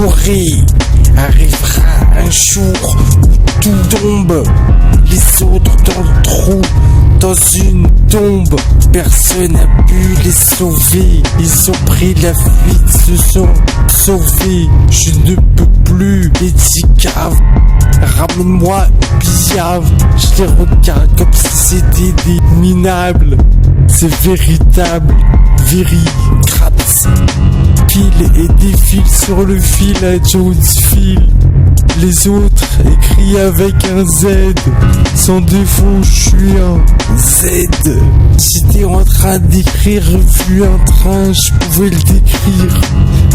mourrai. Arrivera un jour où tout tombe, les autres dans le trou, dans une tombe. Personne n'a pu les sauver. Ils ont pris la fuite, se sont sauvés. Je ne peux plus, les cave. Ramène-moi Piave. Je les regarde comme si c'était des minables. C'est véritable, véricrates. Fil et défile sur le fil à Jones Fil. Les autres écrits avec un Z. Sans défaut, je suis un Z. Si t'es en train d'écrire, vu un train, je pouvais le décrire.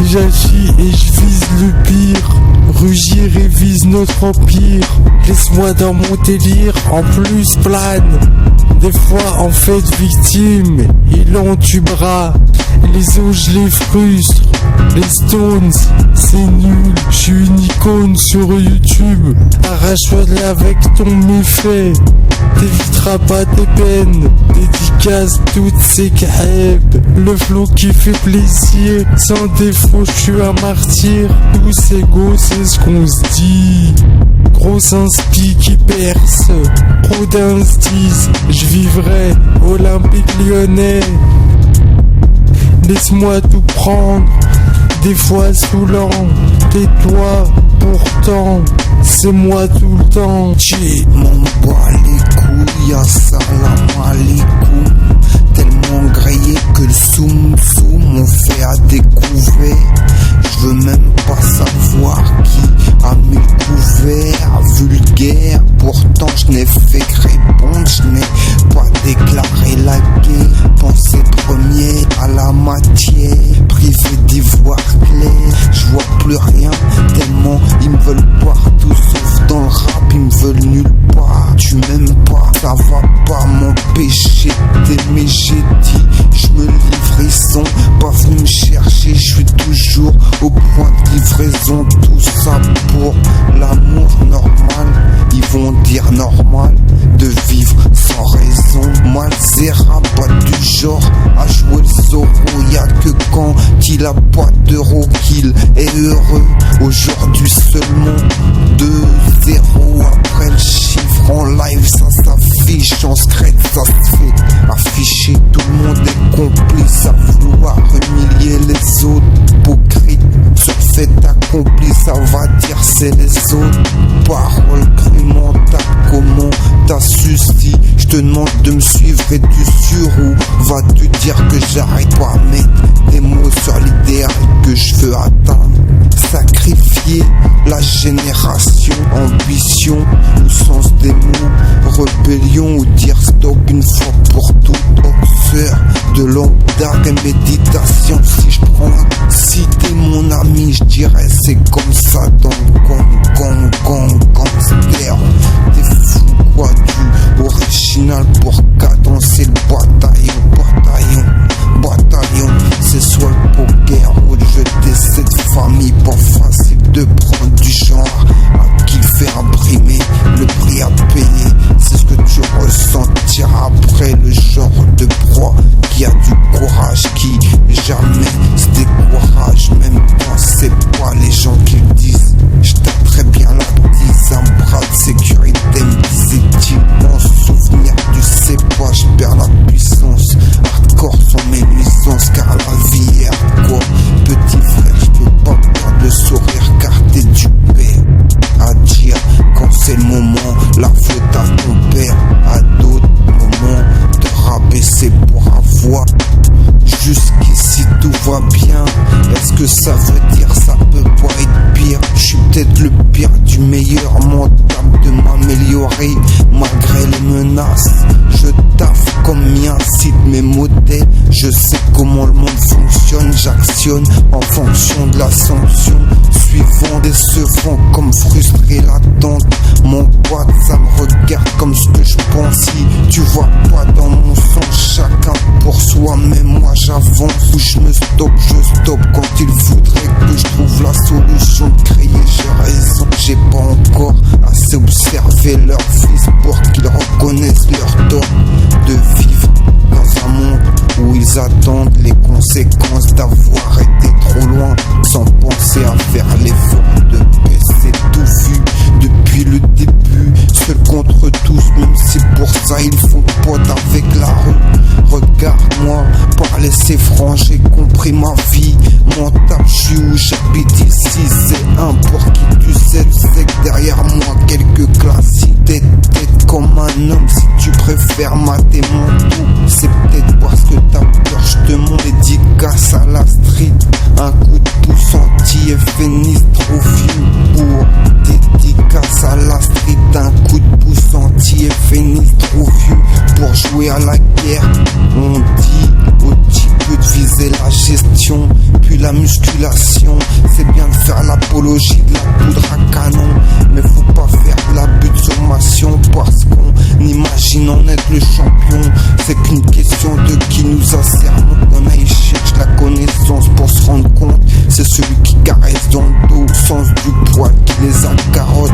J'agis et je vise le pire. Rugir et vise notre empire. Laisse-moi dans mon délire, en plus plane. Des fois en fait victime, il entubera. Les os je les frustre. Les Stones, c'est nul. Je suis une icône sur YouTube. Arrache-le avec ton méfait. T'éviteras pas tes peines. Dédicace toutes ces crêpes. Le flow qui fait plaisir. Sans défaut, je suis un martyr. Tous égaux, c'est ce qu'on se dit. Gros inspi qui perce. Trop d'instis. Je vivrai Olympique Lyonnais. Laisse-moi tout prendre. Des fois saoulant. Tais-toi pourtant. C'est moi tout le temps. J'ai m'en bats les couilles, salam alaikum. Tellement grillé que le soum on fait à découvert. Je veux même pas savoir qui a mis le couvert. Vulgaire, pourtant je n'ai fait que répondre. Je n'ai pas déclaré la guerre. Pensée premier à la matière. Privé d'ivoire clair. Je vois plus rien tellement ils me veulent partout sauf dans le rap. Ils me veulent nulle part. Tu m'aimes pas, ça va pas m'empêcher d'aimer. J'ai dit, je me livre, ils sont pas venus me chercher. Je suis toujours au point de livraison. Tout ça pour l'amour normal. Ils vont dire normal de vivre sans raison. Malzera, pas du genre à jouer le Zorro. Y'a que quand il a pas d'euros qu'il est heureux. Aujourd'hui seulement 2-0 après le chiffre en live. Ça s'affiche en secret, ça se fait afficher. Tout le monde est complice à vouloir humilier les autres. Hypocrite, sur fait accompli, ça va dire c'est les autres. Parole crimentale, comment t'as su si je te demande de me suivre? Es-tu sûr ou vas-tu dire que j'arrête pas à mettre des mots sur l'idéal que je veux atteindre? Sacrifier la génération, ambition ou sens des mots, rébellion ou dire stop une fois pour toutes. Auxeur de longue date et méditation. Si t'es mon ami, je dirais c'est comme ça dans le gangster. T'es fou quoi du original pour cadrer, c'est le bataillon. C'est soit le poker ou le jeu des 7 familles. Pas facile de prendre du genre à qui faire imprimer le prix à payer. C'est ce que tu ressentiras après. Le genre de proie qui a du courage, qui jamais se décourage. Même quand c'est pas les gens qui le disent. Je tape très bien la bise. Un bras de sécurité me disait-il. En souvenir du cépa, je perds la puissance. Hardcore sont mes nuisances car la vie est hardcore. Petit frère, je peux pas perdre le sourire car t'es du père. À dire quand c'est le moment, la faute à ton père. À d'autres moments, te rabaisser pour avoir. Jusqu'ici tout va bien. Est-ce que ça veut dire ça peut pas être pire? Je suis peut-être le pire du meilleur, mentable de m'améliorer malgré les menaces. Je taffe comme m'incite mes modèles. Je sais comment le monde fonctionne. J'actionne en fonction de la sanction. Suivant décevant comme frustré l'attente. Mon pote ça me regarde comme ce que je pense. Si tu vois pas dans mon sang, chacun pour soi. Mais moi j'avance ou je me stoppe. Je stoppe quand il voudrait que je trouve la solution de crier. J'ai raison, j'ai pas encore assez observé leur fils pour qu'ils reconnaissent leur tort. De vivre dans un monde où ils attendent les conséquences d'avoir été trop loin sans penser à faire les suis où j'habite ici, c'est un pour qui tu sais que derrière moi quelques classiques. Tête comme un homme si tu préfères mater mon tout. C'est peut-être parce que t'as peur, j'te mon dédicace à la street. Un coup de pouce anti-effet nistrophiles pour dédicace à la street. Un coup de pouce anti-effet nistrophiles pour jouer à la guerre. On dit au type de viser la gestion, puis la musculation. C'est bien de faire l'apologie de la poudre à canon, mais faut pas faire de l'abus de sommation parce qu'on imagine en être le champion. C'est qu'une question de qui nous a serment. On a y cherche la connaissance pour se rendre compte. C'est celui qui caresse dans le dos, sens du poil qui les accarotte.